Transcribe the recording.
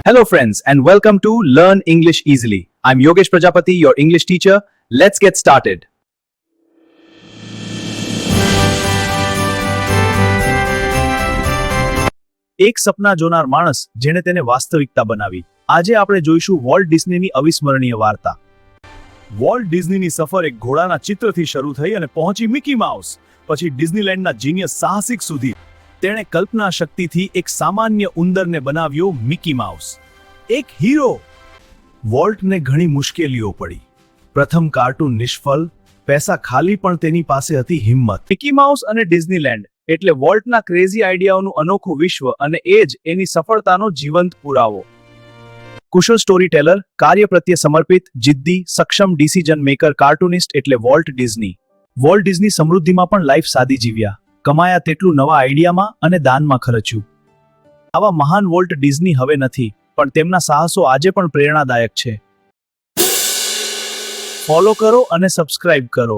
Hello, friends, and welcome to Learn English Easily. I'm Yogesh Prajapati, your English teacher. Let's get started. એક સપના જોનાર માણસ જેણે તેને વાસ્તવિકતા બનાવી. આજે આપણે જોઈશું વોલ્ટ ડિઝનીની અવિસ્મરણીય વાર્તા. વોલ્ટ ડિઝનીની સફર એક ઘોડાના ચિત્રથી શરૂ થઈ અને પહોંચી મિકી માઉસ, પછી ડિઝનીલેન્ડના જીનિયસ સાહસિક સુધી. તેણે કલ્પના શક્તિથી એક સામાન્ય ઉંદરને બનાવ્યો મિકી માઉસ, એક હીરો. વોલ્ટને ઘણી મુશ્કેલીઓ પડી. પ્રથમ કાર્ટૂન નિષ્ફળ, પૈસા ખાલી, પણ તેની પાસે હતી હિંમત. મિકી માઉસ અને ડિઝનીલેન્ડ એટલે વોલ્ટના ક્રેઝી આઈડિયાઓનું અનોખું વિશ્વ, અને એ જ એની સફળતાનો જીવંત પુરાવો. કુશળ સ્ટોરી ટેલર, કાર્ય પ્રત્યે સમર્પિત, જિદ્દી, સક્ષમ ડિસિઝન મેકર કાર્ટૂનિસ્ટ એટલે વોલ્ટ ડિઝની. વોલ્ટ ડિઝની સમૃદ્ધિમાં પણ લાઈફ સાદી જીવ્યા. કમાયા તેટલું નવા આઈડિયામાં અને દાનમાં ખર્ચ્યું. આવા મહાન વોલ્ટ ડિઝની હવે નથી, પણ તેમના સાહસો આજે પણ પ્રેરણાદાયક છે. ફોલો કરો અને સબસ્ક્રાઇબ કરો.